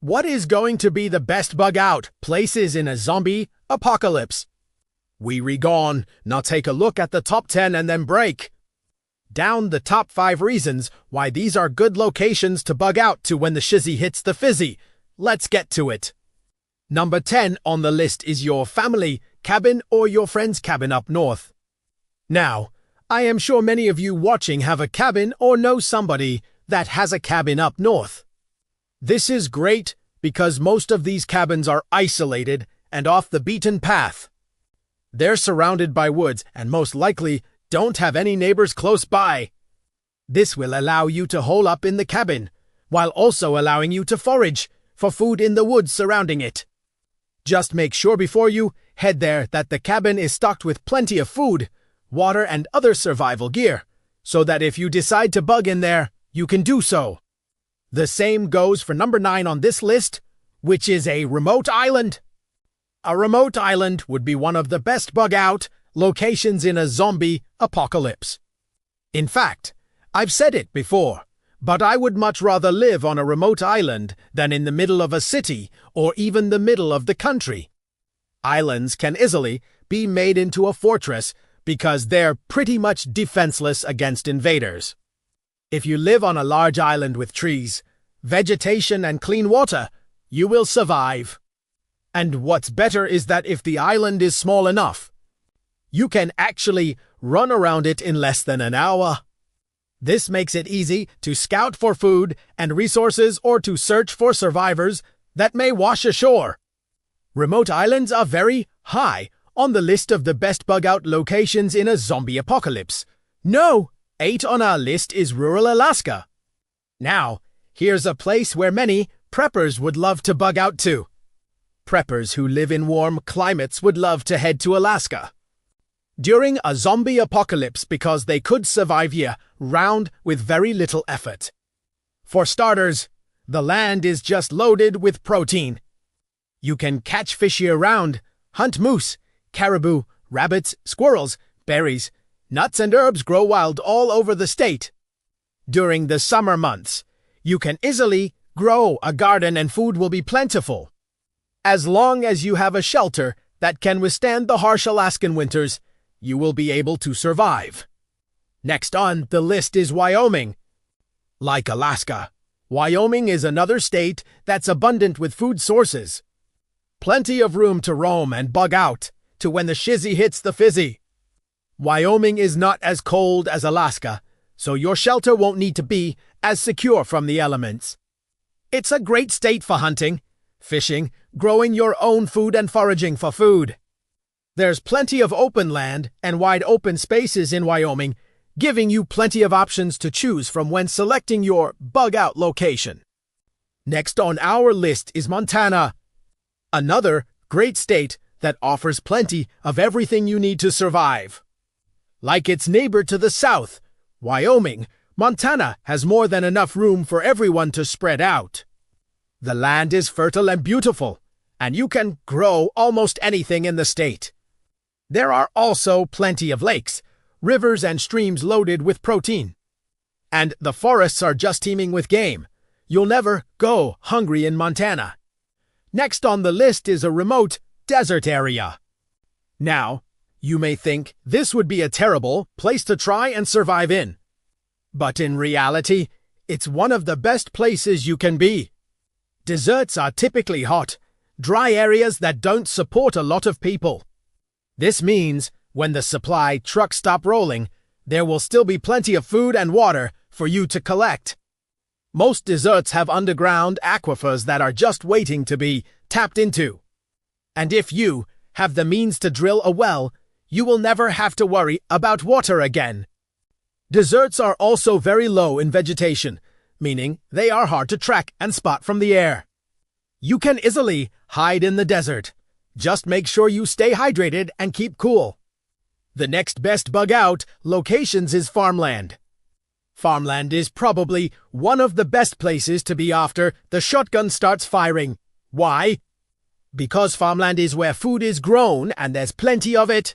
What is going to be the best bug out places in a zombie apocalypse? We re-gone. Now take a look at the top 10 and then break down the top 5 reasons why these are good locations to bug out to when the shizzy hits the fizzy. Let's get to it. Number 10 on the list is your family cabin or your friend's cabin up north. Now, I am sure many of you watching have a cabin or know somebody that has a cabin up north. This is great because most of these cabins are isolated and off the beaten path. They're surrounded by woods and most likely don't have any neighbors close by. This will allow you to hole up in the cabin, while also allowing you to forage for food in the woods surrounding it. Just make sure before you head there that the cabin is stocked with plenty of food, water, and other survival gear, so that if you decide to bug in there, you can do so. The same goes for number 9 on this list, which is a remote island. A remote island would be one of the best bug-out locations in a zombie apocalypse. In fact, I've said it before, but I would much rather live on a remote island than in the middle of a city or even the middle of the country. Islands can easily be made into a fortress because they're pretty much defenseless against invaders. If you live on a large island with trees, vegetation, and clean water, you will survive. And what's better is that if the island is small enough, you can actually run around it in less than an hour. This makes it easy to scout for food and resources or to search for survivors that may wash ashore. Remote islands are very high on the list of the best bug-out locations in a zombie apocalypse. No, 8 on our list is rural Alaska. Now, here's a place where many preppers would love to bug out to. Preppers who live in warm climates would love to head to Alaska during a zombie apocalypse because they could survive year-round with very little effort. For starters, the land is just loaded with protein. You can catch fish year-round, hunt moose, caribou, rabbits, squirrels, berries, nuts, and herbs grow wild all over the state. During the summer months, you can easily grow a garden and food will be plentiful. As long as you have a shelter that can withstand the harsh Alaskan winters, you will be able to survive. Next on the list is Wyoming. Like Alaska, Wyoming is another state that's abundant with food sources. Plenty of room to roam and bug out to when the shizzy hits the fizzy. Wyoming is not as cold as Alaska, so your shelter won't need to be as secure from the elements. It's a great state for hunting, fishing, growing your own food, and foraging for food. There's plenty of open land and wide open spaces in Wyoming, giving you plenty of options to choose from when selecting your bug-out location. Next on our list is Montana, another great state that offers plenty of everything you need to survive. Like its neighbor to the south, Wyoming, Montana has more than enough room for everyone to spread out. The land is fertile and beautiful, and you can grow almost anything in the state. There are also plenty of lakes, rivers, and streams loaded with protein. And the forests are just teeming with game. You'll never go hungry in Montana. Next on the list is a remote desert area. Now, you may think this would be a terrible place to try and survive in. But in reality, it's one of the best places you can be. Deserts are typically hot, dry areas that don't support a lot of people. This means when the supply trucks stop rolling, there will still be plenty of food and water for you to collect. Most deserts have underground aquifers that are just waiting to be tapped into. And if you have the means to drill a well, you will never have to worry about water again. Deserts are also very low in vegetation, meaning they are hard to track and spot from the air. You can easily hide in the desert. Just make sure you stay hydrated and keep cool. The next best bug-out locations is farmland. Farmland is probably one of the best places to be after the shotgun starts firing. Why? Because farmland is where food is grown and there's plenty of it.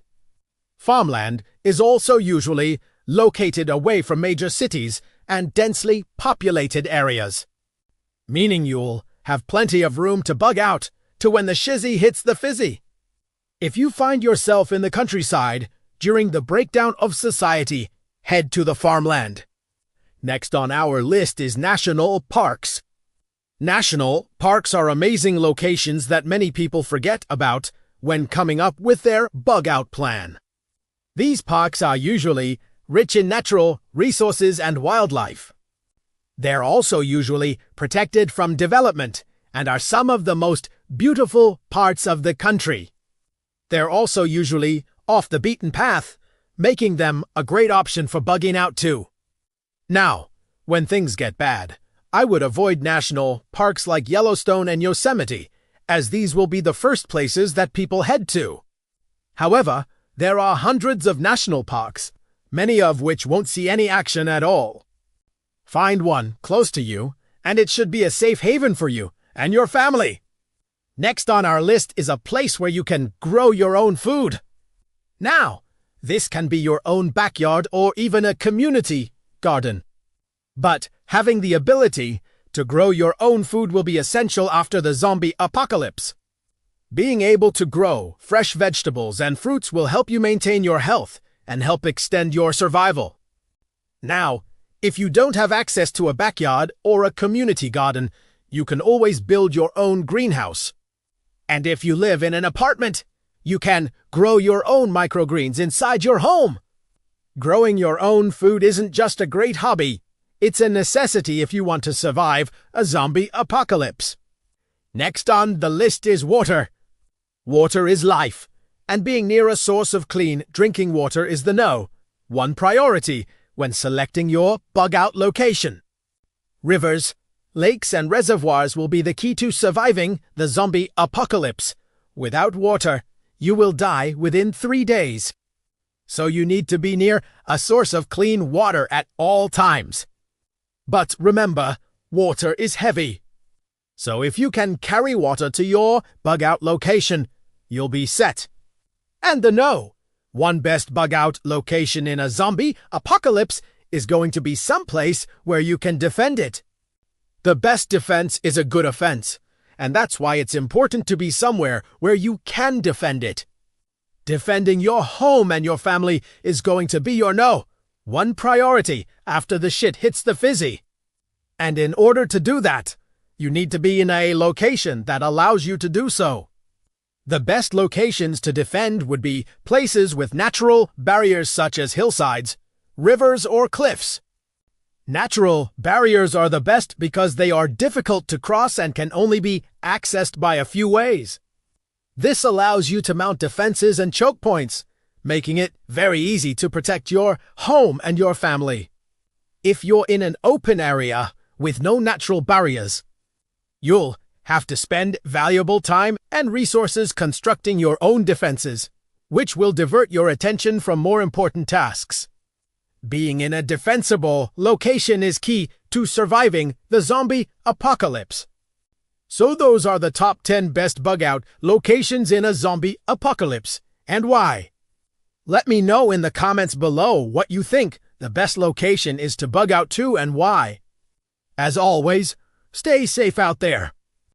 Farmland is also usually located away from major cities and densely populated areas, meaning you'll have plenty of room to bug out to when the shizzy hits the fizzy. If you find yourself in the countryside during the breakdown of society, head to the farmland. Next on our list is national parks. National parks are amazing locations that many people forget about when coming up with their bug-out plan. These parks are usually rich in natural resources and wildlife. They're also usually protected from development and are some of the most beautiful parts of the country. They're also usually off the beaten path, making them a great option for bugging out too. Now, when things get bad, I would avoid national parks like Yellowstone and Yosemite, as these will be the first places that people head to. However, there are hundreds of national parks, many of which won't see any action at all. Find one close to you, and it should be a safe haven for you and your family. Next on our list is a place where you can grow your own food. Now, this can be your own backyard or even a community garden. But having the ability to grow your own food will be essential after the zombie apocalypse. Being able to grow fresh vegetables and fruits will help you maintain your health and help extend your survival. Now, if you don't have access to a backyard or a community garden, you can always build your own greenhouse. And if you live in an apartment, you can grow your own microgreens inside your home. Growing your own food isn't just a great hobby, it's a necessity if you want to survive a zombie apocalypse. Next on the list is water. Water is life, and being near a source of clean drinking water is the one priority when selecting your bug-out location. Rivers, lakes, and reservoirs will be the key to surviving the zombie apocalypse. Without water, you will die within 3 days. So you need to be near a source of clean water at all times. But remember, water is heavy. So if you can carry water to your bug-out location, you'll be set. And one best bug-out location in a zombie apocalypse is going to be someplace where you can defend it. The best defense is a good offense, and that's why it's important to be somewhere where you can defend it. Defending your home and your family is going to be your one priority after the shit hits the fizzy. And in order to do that, you need to be in a location that allows you to do so. The best locations to defend would be places with natural barriers such as hillsides, rivers, or cliffs. Natural barriers are the best because they are difficult to cross and can only be accessed by a few ways. This allows you to mount defenses and choke points, making it very easy to protect your home and your family. If you're in an open area with no natural barriers, you'll have to spend valuable time and resources constructing your own defenses, which will divert your attention from more important tasks. Being in a defensible location is key to surviving the zombie apocalypse. So those are the top 10 best bug-out locations in a zombie apocalypse, and why. Let me know in the comments below what you think the best location is to bug out to and why. As always, stay safe out there.